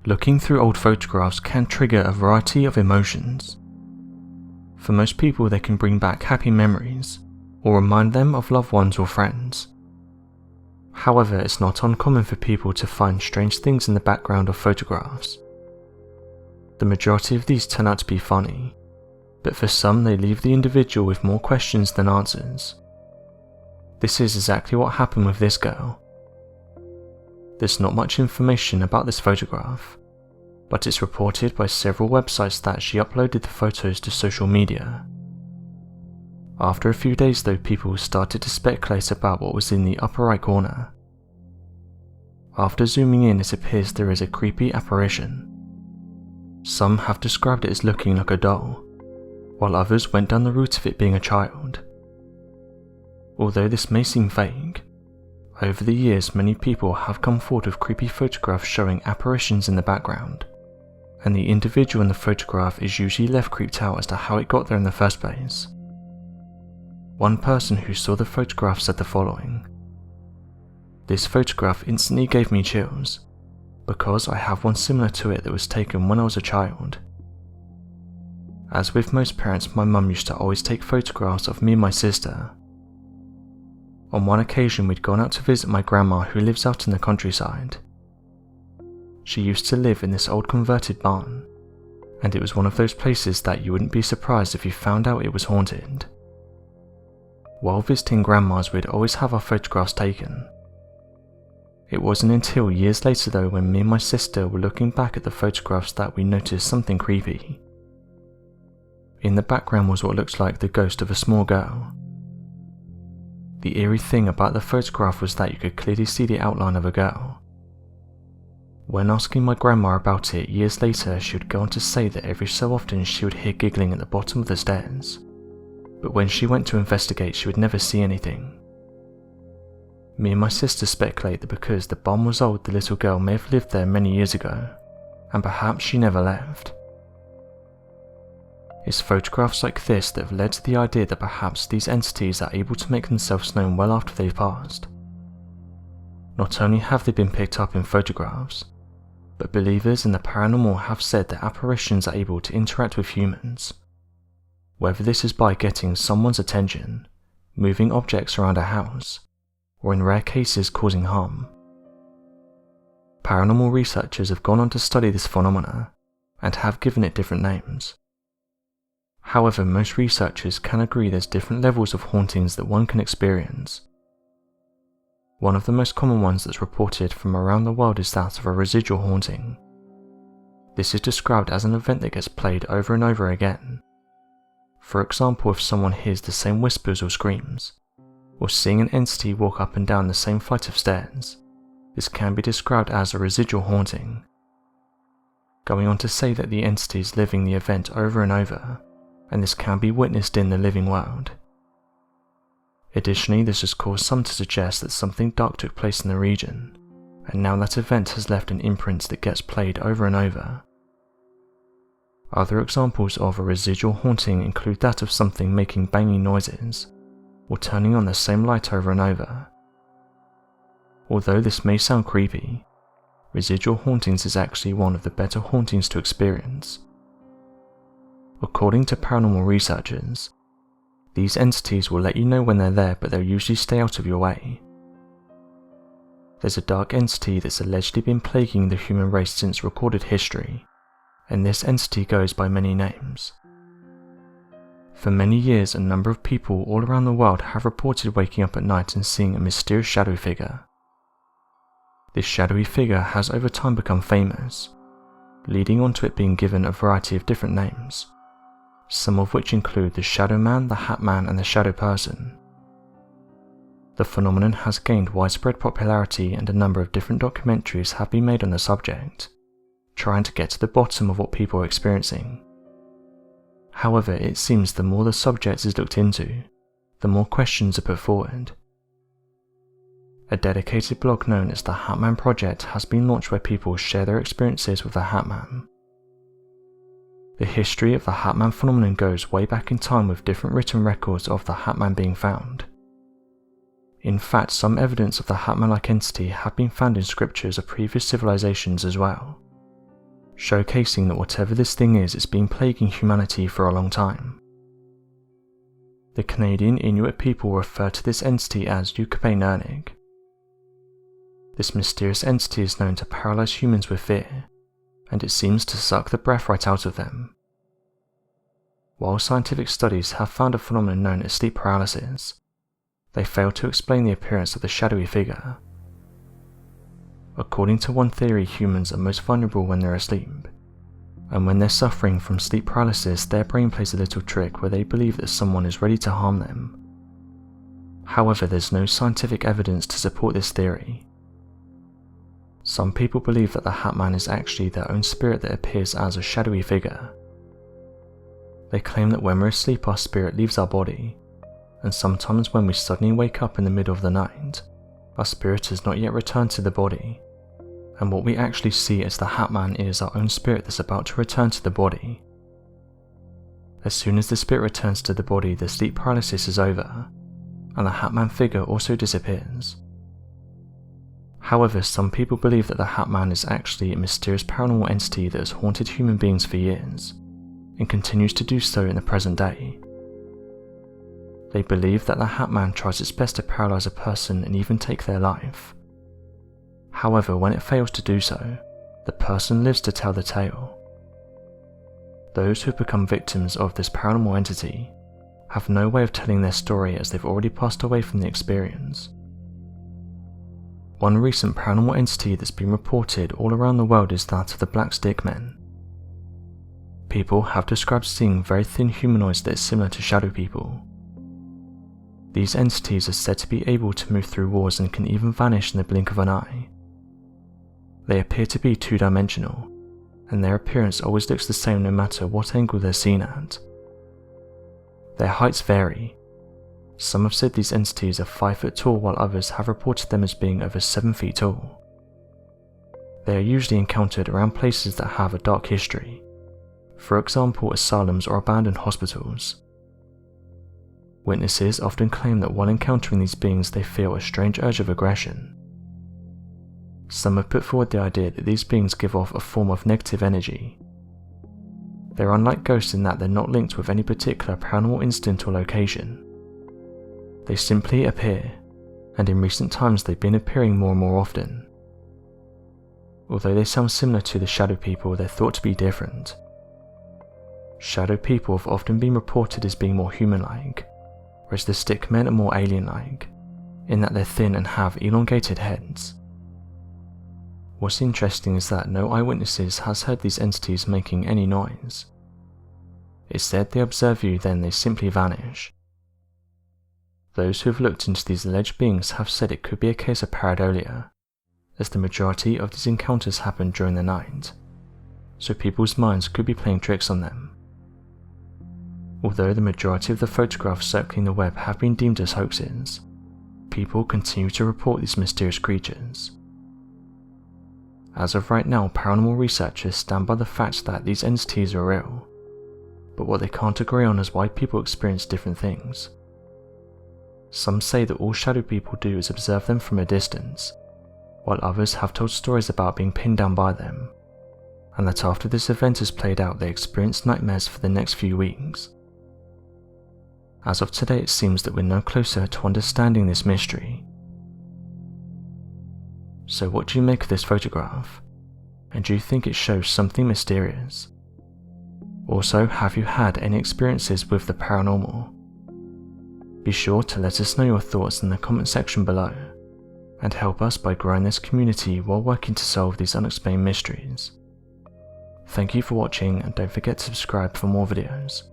Looking through old photographs can trigger a variety of emotions. For most people, they can bring back happy memories or remind them of loved ones or friends. However, it's not uncommon for people to find strange things in the background of photographs. The majority of these turn out to be funny, but for some they leave the individual with more questions than answers. This is exactly what happened with this girl. There's not much information about this photograph, but it's reported by several websites that she uploaded the photos to social media. After a few days though, people started to speculate about what was in the upper right corner. After zooming in, it appears there is a creepy apparition. Some have described it as looking like a doll, while others went down the route of it being a child. Although this may seem vague, over the years many people have come forward with creepy photographs showing apparitions in the background, and the individual in the photograph is usually left creeped out as to how it got there in the first place. One person who saw the photograph said the following: "This photograph instantly gave me chills, because I have one similar to it that was taken when I was a child. As with most parents, my mum used to always take photographs of me and my sister. On one occasion we'd gone out to visit my grandma who lives out in the countryside. She used to live in this old converted barn, and it was one of those places that you wouldn't be surprised if you found out it was haunted. While visiting grandma's, we'd always have our photographs taken. It wasn't until years later though, when me and my sister were looking back at the photographs, that we noticed something creepy. In the background was what looked like the ghost of a small girl. The eerie thing about the photograph was that you could clearly see the outline of a girl. When asking my grandma about it years later, she would go on to say that every so often she would hear giggling at the bottom of the stairs, but when she went to investigate she would never see anything. Me and my sister speculate that because the barn was old, the little girl may have lived there many years ago, and perhaps she never left. It's photographs like this that have led to the idea that perhaps these entities are able to make themselves known well after they've passed. Not only have they been picked up in photographs, but believers in the paranormal have said that apparitions are able to interact with humans. Whether this is by getting someone's attention, moving objects around a house, or in rare cases causing harm. Paranormal researchers have gone on to study this phenomena and have given it different names. However, most researchers can agree there's different levels of hauntings that one can experience. One of the most common ones that's reported from around the world is that of a residual haunting. This is described as an event that gets played over and over again. For example, if someone hears the same whispers or screams, or seeing an entity walk up and down the same flight of stairs, this can be described as a residual haunting. Going on to say that the entity is living the event over and over, and this can be witnessed in the living world. Additionally, this has caused some to suggest that something dark took place in the region, and now that event has left an imprint that gets played over and over. Other examples of a residual haunting include that of something making banging noises, or turning on the same light over and over. Although this may sound creepy, residual hauntings is actually one of the better hauntings to experience. According to paranormal researchers, these entities will let you know when they're there, but they'll usually stay out of your way. There's a dark entity that's allegedly been plaguing the human race since recorded history, and this entity goes by many names. For many years, a number of people all around the world have reported waking up at night and seeing a mysterious shadow figure. This shadowy figure has over time become famous, leading on to it being given a variety of different names, some of which include the Shadow Man, the Hat Man, and the Shadow Person. The phenomenon has gained widespread popularity, and a number of different documentaries have been made on the subject, trying to get to the bottom of what people are experiencing. However, it seems the more the subject is looked into, the more questions are put forward. A dedicated blog known as the Hat Man Project has been launched where people share their experiences with the Hat Man. The history of the Hat Man phenomenon goes way back in time, with different written records of the Hat Man being found. In fact, some evidence of the Hat Man-like entity have been found in scriptures of previous civilizations as well. showcasing that whatever this thing is, it's been plaguing humanity for a long time. The Canadian Inuit people refer to this entity as Unexplained. This mysterious entity is known to paralyze humans with fear, and it seems to suck the breath right out of them. While scientific studies have found a phenomenon known as sleep paralysis, they fail to explain the appearance of the shadowy figure. According to one theory, humans are most vulnerable when they're asleep, and when they're suffering from sleep paralysis, their brain plays a little trick where they believe that someone is ready to harm them. However, there's no scientific evidence to support this theory. Some people believe that the Hat Man is actually their own spirit that appears as a shadowy figure. They claim that when we're asleep, our spirit leaves our body, and sometimes when we suddenly wake up in the middle of the night, our spirit has not yet returned to the body, and what we actually see as the Hat Man is our own spirit that's about to return to the body. As soon as the spirit returns to the body, the sleep paralysis is over, and the Hat Man figure also disappears. However, some people believe that the Hat Man is actually a mysterious paranormal entity that has haunted human beings for years, and continues to do so in the present day. They believe that the Hat Man tries its best to paralyze a person and even take their life. However, when it fails to do so, the person lives to tell the tale. Those who have become victims of this paranormal entity have no way of telling their story as they've already passed away from the experience. One recent paranormal entity that's been reported all around the world is that of the Black Stick Men. People have described seeing very thin humanoids that are similar to shadow people. These entities are said to be able to move through walls and can even vanish in the blink of an eye. They appear to be two-dimensional, and their appearance always looks the same no matter what angle they're seen at. Their heights vary. Some have said these entities are 5 foot tall, while others have reported them as being over 7 feet tall. They are usually encountered around places that have a dark history, for example asylums or abandoned hospitals. Witnesses often claim that while encountering these beings they feel a strange urge of aggression. Some have put forward the idea that these beings give off a form of negative energy. They're unlike ghosts in that they're not linked with any particular paranormal incident or location. They simply appear, and in recent times they've been appearing more and more often. Although they sound similar to the shadow people, they're thought to be different. Shadow people have often been reported as being more human-like, whereas the stick men are more alien-like, in that they're thin and have elongated heads. What's interesting is that no eyewitnesses has heard these entities making any noise. It's said they observe you, then they simply vanish. Those who have looked into these alleged beings have said it could be a case of pareidolia, as the majority of these encounters happen during the night, so people's minds could be playing tricks on them. Although the majority of the photographs circling the web have been deemed as hoaxes, people continue to report these mysterious creatures. As of right now, paranormal researchers stand by the fact that these entities are real, but what they can't agree on is why people experience different things. Some say that all shadow people do is observe them from a distance, while others have told stories about being pinned down by them, and that after this event has played out they experience nightmares for the next few weeks. As of today, it seems that we're no closer to understanding this mystery. So what do you make of this photograph? And do you think it shows something mysterious? Also, have you had any experiences with the paranormal? Be sure to let us know your thoughts in the comment section below, and help us by growing this community while working to solve these unexplained mysteries. Thank you for watching, and don't forget to subscribe for more videos.